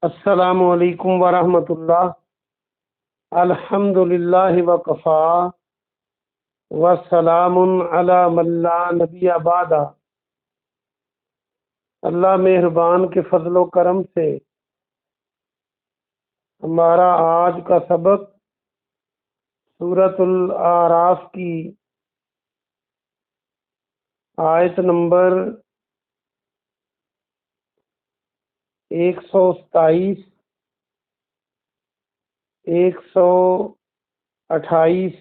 السلام علیکم ورحمۃ اللہ۔ الحمد للہ وکفا وسلام علی من لا نبی بعد۔ اللہ مہربان کے فضل و کرم سے ہمارا آج کا سبق سورۃ الاعراف کی آیت نمبر 127 128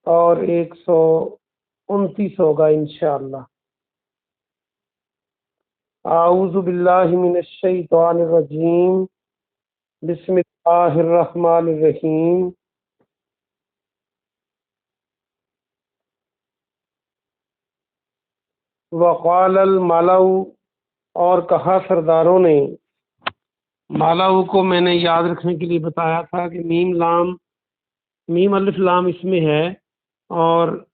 اور 129 ہوگا انشاءاللہ۔ اعوذ باللہ من الشیطان الرجیم، بسم اللہ الرحمن الرحیم۔ وقال الملأ، اور کہا سرداروں نے، مالاؤ کو میں نے یاد رکھنے کے لیے بتایا تھا کہ میم الف لام اس میں ہے، اور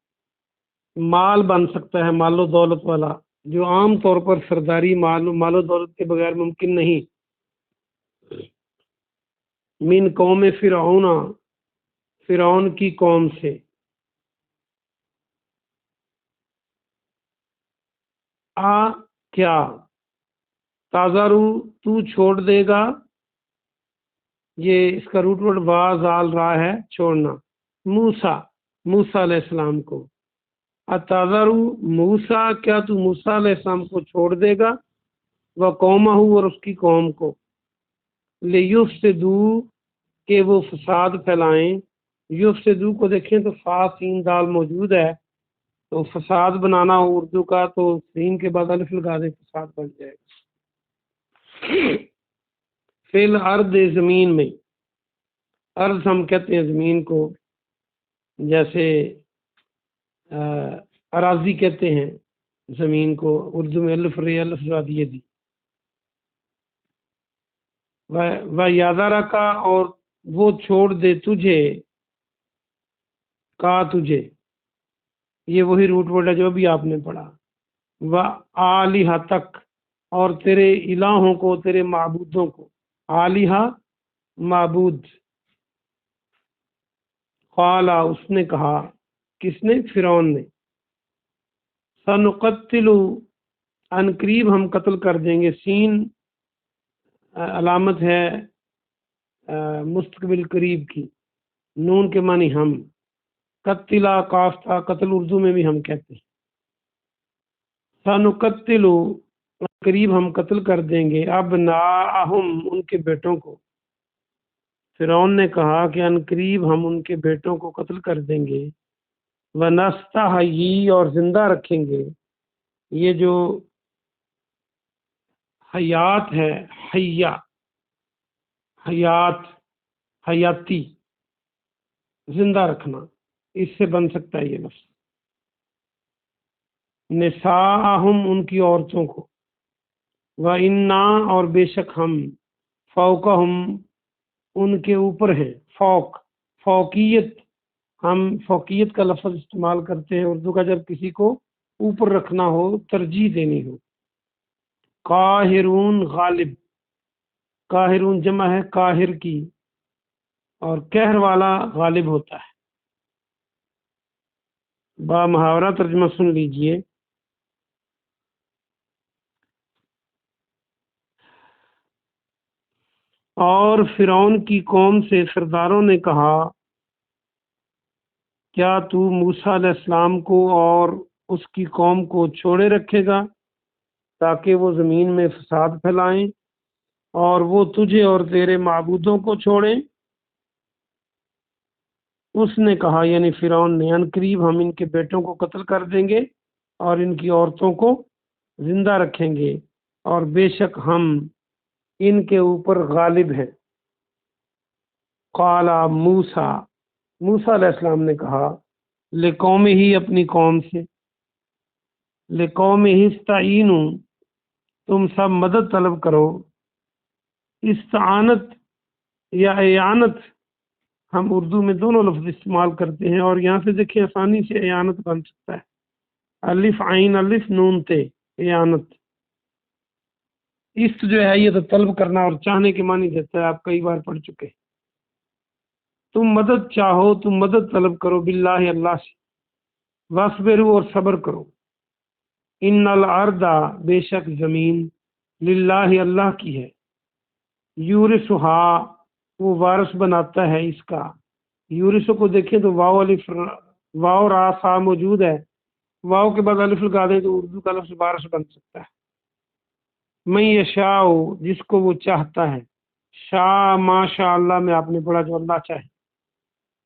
مال بن سکتا ہے مال و دولت والا، جو عام طور پر سرداری مال و دولت کے بغیر ممکن نہیں۔ من قوم فرعون، فرعون کی قوم سے۔ کیا تازارو، تو چھوڑ دے گا، یہ اس کا روٹ ورڈ زال رہا ہے چھوڑنا، موسیٰ علیہ السلام کو۔ اتازارو موسیٰ، کیا تو موسیٰ علیہ السلام کو چھوڑ دے گا، وہ قومہ، اور اس کی قوم کو، لیفسدو، کہ وہ فساد پھیلائیں۔ یفسدو کو دیکھیں تو فا سین دال موجود ہے، تو فساد بنانا ہو اردو کا تو سین کے بعد الف لگا دیں، فساد بن جائے گا۔ فی الارض، زمین میں، ارض ہم کہتے ہیں زمین کو، جیسے اراضی کہتے ہیں زمین کو، اردو میں الف رے الف دیے دی۔ و یادہ رکھا، اور وہ چھوڑ دے تجھے، کا تجھے، یہ وہی روٹ ورڈ ہے جو بھی آپ نے پڑھا۔ و آلہہ تک، اور تیرے الہوں کو، تیرے معبودوں کو، آلہہ معبود۔ قالا، اس نے کہا، کس نے؟ فرعون نے۔ سنقتل، ان قریب ہم قتل کر دیں گے، سین علامت ہے مستقبل قریب کی، نون کے معنی ہم، قتلا کاف تھا، قتل اردو میں بھی ہم کہتے ہیں۔ سنقتل، قریب ہم قتل کر دیں گے، ابناءہم، ان کے بیٹوں کو۔ فرعون نے کہا کہ ان قریب ہم ان کے بیٹوں کو قتل کر دیں گے، ونستحیی، اور زندہ رکھیں گے۔ یہ جو حیات ہے، حیاتی، زندہ رکھنا، اس سے بن سکتا ہے یہ لفظ۔ نساءہم، ان کی عورتوں کو، وَإِنَّا، اور بے شک ہم، فوقہم، ان کے اوپر ہیں، فوقیت، ہم فوقیت کا لفظ استعمال کرتے ہیں اردو کا جب کسی کو اوپر رکھنا ہو، ترجیح دینی ہو۔ قاہرون، غالب، قاہرون جمع ہے قاہر کی، اور قہر والا غالب ہوتا ہے۔ با محاورہ ترجمہ سن لیجئے۔ اور فرعون کی قوم سے سرداروں نے کہا، کیا تو موسیٰ علیہ السلام کو اور اس کی قوم کو چھوڑے رکھے گا تاکہ وہ زمین میں فساد پھیلائیں، اور وہ تجھے اور تیرے معبودوں کو چھوڑیں؟ اس نے کہا، یعنی فرعون نے، ان قریب ہم ان کے بیٹوں کو قتل کر دیں گے اور ان کی عورتوں کو زندہ رکھیں گے، اور بے شک ہم ان کے اوپر غالب ہیں۔ قال موسیٰ علیہ السلام نے کہا، لقوم ہی، اپنی قوم سے، لقوم ہی استعینوا، تم سب مدد طلب کرو۔ استعانت یا اعانت، ہم اردو میں دونوں لفظ استعمال کرتے ہیں، اور یہاں سے دیکھیں آسانی سے اعانت بن سکتا ہے، الف عین الف نون تے، اعانت۔ است جو ہے یہ تو طلب کرنا اور چاہنے کے معنی دیتا ہے، آپ کئی بار پڑھ چکے۔ تم مدد چاہو، تم مدد طلب کرو باللہ اللہ سے، واصبروا اور صبر کرو، ان الارض بے شک زمین للہ اللہ کی ہے، یورثھا وہ وارث بناتا ہے اس کا۔ یورث کو دیکھیں تو واو الف واو را سا موجود ہے، واو کے بعد الف لگا دیں تو اردو کا لفظ وارث بن سکتا ہے۔ من یشاء جس کو وہ چاہتا ہے، شاء ماشاء اللہ میں آپ نے پڑھا جو اللہ چاہے،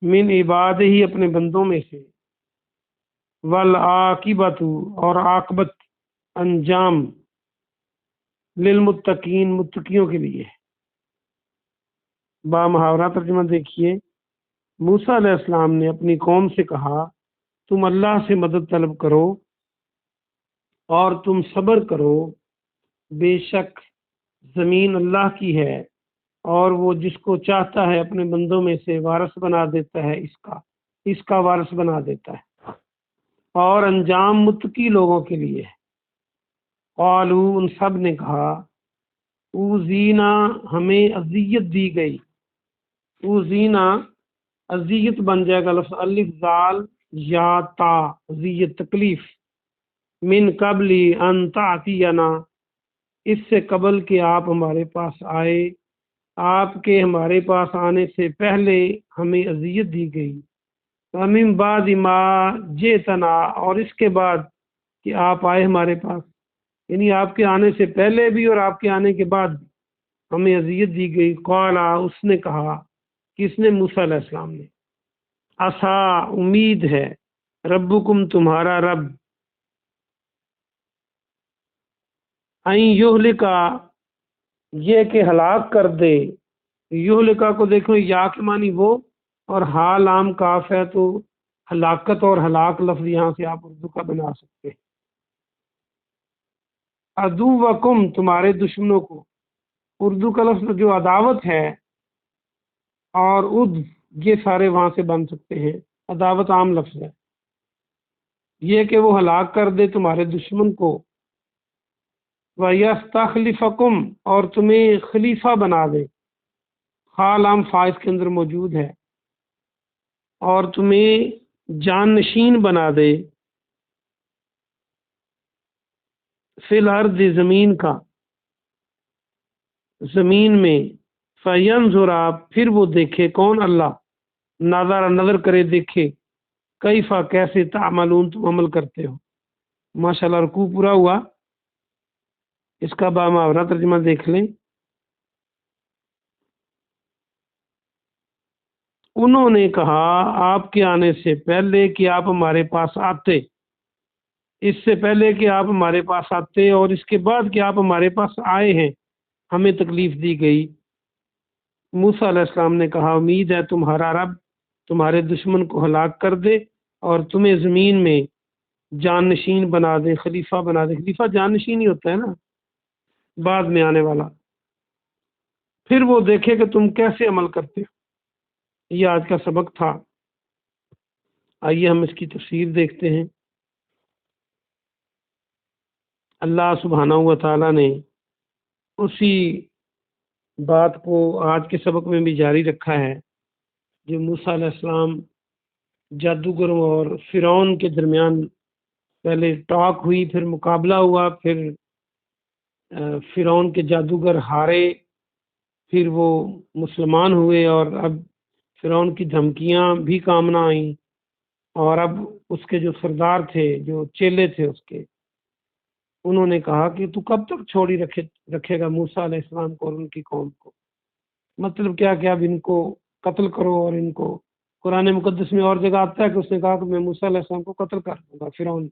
من عباد ہی اپنے بندوں میں سے، والعاقبۃ اور عاقبت انجام للمتقین متقیوں کے لیے۔ با محاورہ ترجمہ دیکھیے، موسیٰ علیہ السلام نے اپنی قوم سے کہا تم اللہ سے مدد طلب کرو اور تم صبر کرو، بے شک زمین اللہ کی ہے اور وہ جس کو چاہتا ہے اپنے بندوں میں سے وارث بنا دیتا ہے، اس کا وارث بنا دیتا ہے، اور انجام متقی لوگوں کے لیے۔ قالو ان سب نے کہا، اوزینا ہمیں اذیت دی گئی، اوزینا اذیت بن جائے گا لفظ الف زال یا تا، اذیت تکلیف، من قبل ان تأتینا اس سے قبل کہ آپ ہمارے پاس آئے، آپ کے ہمارے پاس آنے سے پہلے ہمیں اذیت دی گئی، ومن بعد ما جئتنا اور اس کے بعد کہ آپ آئے ہمارے پاس، یعنی آپ کے آنے سے پہلے بھی اور آپ کے آنے کے بعد بھی ہمیں اذیت دی گئی۔ قال اس نے کہا، کس نے؟ موسیٰ علیہ السلام نے، عسا امید ہے، ربکم تمہارا رب، این یہلکا یہ کہ ہلاک کر دے، یہلکا کو دیکھو یا کے معنی وہ اور ہا لام کاف ہے تو ہلاکت اور ہلاک لفظ یہاں سے آپ اردو کا بنا سکتے ہیں۔ عدوکم تمہارے دشمنوں کو، اردو کا لفظ جو عداوت ہے اور یہ سارے وہاں سے بن سکتے ہیں، عداوت عام لفظ ہے، یہ کہ وہ ہلاک کر دے تمہارے دشمن کو، وَيَسْتَخْلِفَكُمْ اور تمہیں خلیفہ بنا دے، خال عام فائز کے اندر موجود ہے، اور تمہیں جان نشین بنا دے، فی الارض زمین کا، زمین میں، فینظر پھر وہ دیکھے، کون؟ اللہ، نظر کرے دیکھے، کیفا کیسے، تعملون تم عمل کرتے ہو۔ ماشاءاللہ رکوع پورا ہوا، اس کا با محاورہ ترجمہ دیکھ لیں۔ انہوں نے کہا آپ کے آنے سے پہلے کہ آپ ہمارے پاس آتے، اس سے پہلے کہ آپ ہمارے پاس آتے اور اس کے بعد کہ آپ ہمارے پاس آئے ہیں ہمیں تکلیف دی گئی۔ موسیٰ علیہ السلام نے کہا امید ہے تمہارا رب تمہارے دشمن کو ہلاک کر دے اور تمہیں زمین میں جان نشین بنا دے، خلیفہ بنا دے۔ خلیفہ جان نشین ہی ہوتا ہے نا، بعد میں آنے والا۔ پھر وہ دیکھے کہ تم کیسے عمل کرتے ہو۔ یہ آج کا سبق تھا، آئیے ہم اس کی تفسیر دیکھتے ہیں۔ اللہ سبحانہ و تعالیٰ نے اسی بات کو آج کے سبق میں بھی جاری رکھا ہے جو موسیٰ علیہ السلام جادوگروں اور فرعون کے درمیان پہلے ٹاک ہوئی، پھر مقابلہ ہوا، پھر فرعون کے جادوگر ہارے، پھر وہ مسلمان ہوئے، اور اب فرعون کی دھمکیاں بھی کام نہ آئیں، اور اب اس کے جو سردار تھے، جو چیلے تھے اس کے، انہوں نے کہا کہ تو کب تک چھوڑی رکھے گا موسیٰ علیہ السلام کو اور ان کی قوم کو، مطلب کیا کہ اب ان کو قتل کرو۔ اور ان کو قرآن مقدس میں اور جگہ آتا ہے کہ اس نے کہا کہ میں موسیٰ علیہ السلام کو قتل کر دوں گا فرعون،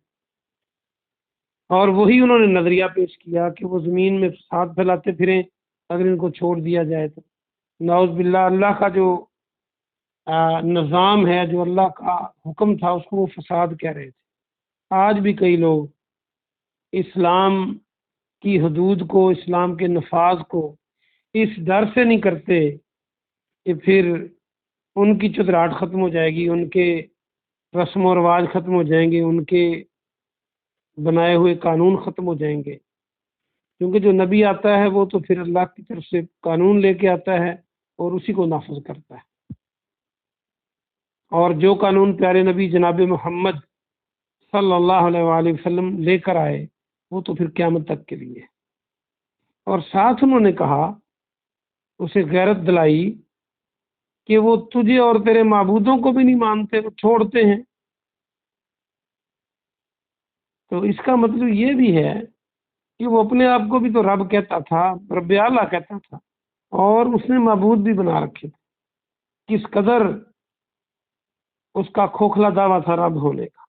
اور وہی انہوں نے نظریہ پیش کیا کہ وہ زمین میں فساد پھیلاتے پھریں اگر ان کو چھوڑ دیا جائے تو۔ نعوذ باللہ، اللہ کا جو نظام ہے، جو اللہ کا حکم تھا، اس کو وہ فساد کہہ رہے تھے۔ آج بھی کئی لوگ اسلام کی حدود کو، اسلام کے نفاذ کو اس ڈر سے نہیں کرتے کہ پھر ان کی چتراہٹ ختم ہو جائے گی، ان کے رسم و رواج ختم ہو جائیں گے، ان کے بنائے ہوئے قانون ختم ہو جائیں گے۔ کیونکہ جو نبی آتا ہے وہ تو پھر اللہ کی طرف سے قانون لے کے آتا ہے اور اسی کو نافذ کرتا ہے، اور جو قانون پیارے نبی جناب محمد صلی اللہ علیہ وآلہ وسلم لے کر آئے وہ تو پھر قیامت تک کے لیے۔ اور ساتھ انہوں نے کہا، اسے غیرت دلائی کہ وہ تجھے اور تیرے معبودوں کو بھی نہیں مانتے، وہ چھوڑتے ہیں۔ تو اس کا مطلب یہ بھی ہے کہ وہ اپنے آپ کو بھی تو رب کہتا تھا، رب اعلیٰ کہتا تھا، اور اس نے معبود بھی بنا رکھے تھے۔ کس قدر اس کا کھوکھلا دعویٰ تھا رب ہونے کا۔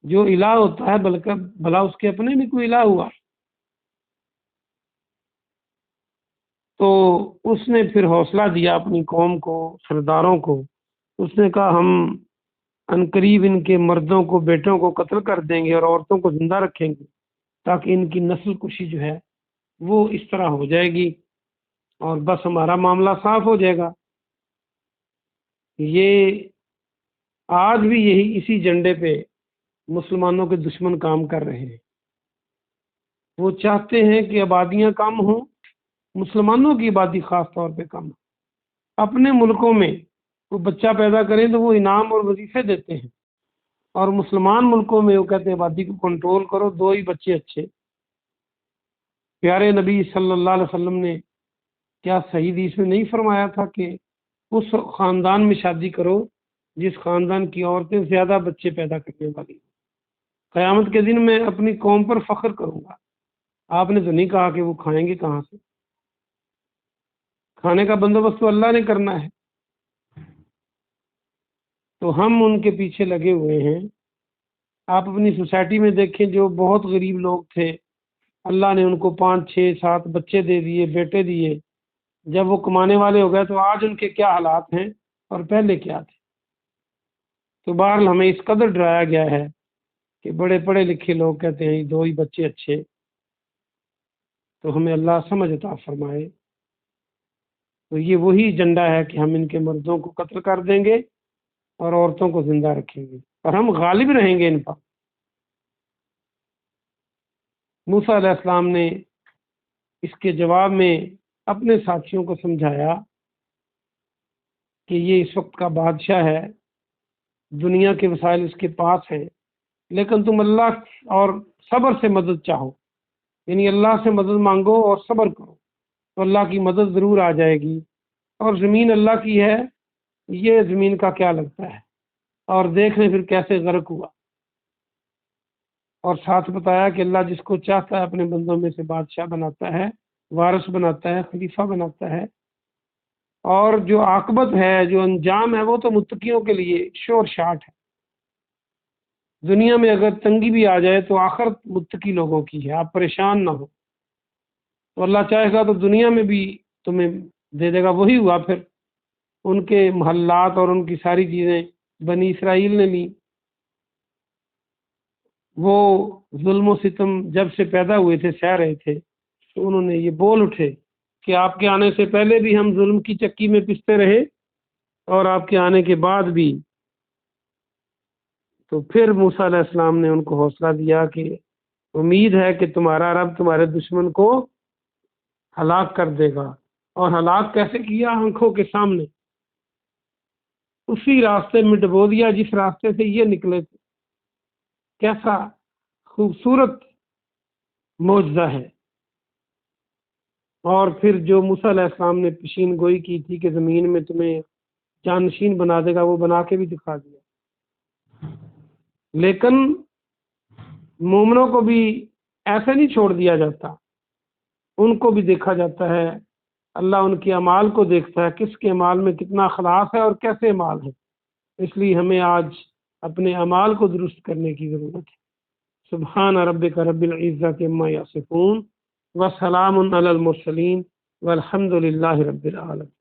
جو الہ ہوتا ہے بلکہ بھلا اس کے اپنے بھی کوئی الہ ہوا؟ تو اس نے پھر حوصلہ دیا اپنی قوم کو، سرداروں کو۔ اس نے کہا ہم عنقریب ان کے مردوں کو، بیٹوں کو قتل کر دیں گے اور عورتوں کو زندہ رکھیں گے، تاکہ ان کی نسل کشی جو ہے وہ اس طرح ہو جائے گی اور بس ہمارا معاملہ صاف ہو جائے گا۔ یہ آج بھی یہی اسی جنڈے پہ مسلمانوں کے دشمن کام کر رہے ہیں۔ وہ چاہتے ہیں کہ آبادیاں کم ہوں، مسلمانوں کی آبادی خاص طور پہ کم ہو۔ اپنے ملکوں میں وہ بچہ پیدا کریں تو وہ انعام اور وظیفے دیتے ہیں، اور مسلمان ملکوں میں وہ کہتے ہیں آبادی کو کنٹرول کرو، 2 ہی بچے اچھے۔ پیارے نبی صلی اللہ علیہ وسلم نے کیا صحیح حدیث میں نہیں فرمایا تھا کہ اس خاندان میں شادی کرو جس خاندان کی عورتیں زیادہ بچے پیدا کرنے والی؟ قیامت کے دن میں اپنی قوم پر فخر کروں گا۔ آپ نے تو نہیں کہا کہ وہ کھائیں گے کہاں سے؟ کھانے کا بندوبست تو اللہ نے کرنا ہے۔ تو ہم ان کے پیچھے لگے ہوئے ہیں۔ آپ اپنی سوسائٹی میں دیکھیں، جو بہت غریب لوگ تھے، اللہ نے ان کو 5 6 7 بچے دے دیے، بیٹے دیے۔ جب وہ کمانے والے ہو گئے تو آج ان کے کیا حالات ہیں اور پہلے کیا تھے؟ تو بہرحال ہمیں اس قدر ڈرایا گیا ہے کہ بڑے پڑھے لکھے لوگ کہتے ہیں 2 ہی بچے اچھے۔ تو ہمیں اللہ سمجھ عطا فرمائے۔ تو یہ وہی ایجنڈا ہے کہ ہم ان کے مردوں کو قتل کر دیں گے اور عورتوں کو زندہ رکھیں گے، اور ہم غالب رہیں گے ان پر۔ موسیٰ علیہ السلام نے اس کے جواب میں اپنے ساتھیوں کو سمجھایا کہ یہ اس وقت کا بادشاہ ہے، دنیا کے وسائل اس کے پاس ہیں، لیکن تم اللہ اور صبر سے مدد چاہو، یعنی اللہ سے مدد مانگو اور صبر کرو، تو اللہ کی مدد ضرور آ جائے گی۔ اور زمین اللہ کی ہے، یہ زمین کا کیا لگتا ہے؟ اور دیکھ لیں پھر کیسے غرق ہوا۔ اور ساتھ بتایا کہ اللہ جس کو چاہتا ہے اپنے بندوں میں سے بادشاہ بناتا ہے، وارث بناتا ہے، خلیفہ بناتا ہے، اور جو عاقبت ہے، جو انجام ہے، وہ تو متقیوں کے لیے شور شاٹ ہے۔ دنیا میں اگر تنگی بھی آ جائے تو آخرت متقی لوگوں کی ہے، آپ پریشان نہ ہو۔ تو اللہ چاہے گا تو دنیا میں بھی تمہیں دے دے گا۔ وہی ہوا پھر، ان کے محلات اور ان کی ساری چیزیں بنی اسرائیل نے لی۔ وہ ظلم و ستم جب سے پیدا ہوئے تھے سہ رہے تھے، تو انہوں نے یہ بول اٹھے کہ آپ کے آنے سے پہلے بھی ہم ظلم کی چکی میں پستے رہے، اور آپ کے آنے کے بعد بھی۔ تو پھر موسیٰ علیہ السلام نے ان کو حوصلہ دیا کہ امید ہے کہ تمہارا رب تمہارے دشمن کو ہلاک کر دے گا۔ اور ہلاک کیسے کیا؟ آنکھوں کے سامنے، اسی راستے میں ڈبو دیا جس راستے سے یہ نکلے تھے۔ کیسا خوبصورت معجزہ ہے۔ اور پھر جو موسیٰ علیہ السلام نے پیشین گوئی کی تھی کہ زمین میں تمہیں جانشین بنا دے گا، وہ بنا کے بھی دکھا دیا۔ لیکن مومنوں کو بھی ایسے نہیں چھوڑ دیا جاتا، ان کو بھی دیکھا جاتا ہے۔ اللہ ان کے اعمال کو دیکھتا ہے، کس کے اعمال میں کتنا اخلاص ہے اور کیسے اعمال ہے۔ اس لیے ہمیں آج اپنے اعمال کو درست کرنے کی ضرورت ہے۔ سبحان ربک رب العزت عما یصفون وسلام علی المرسلین والحمد للہ رب العالمین۔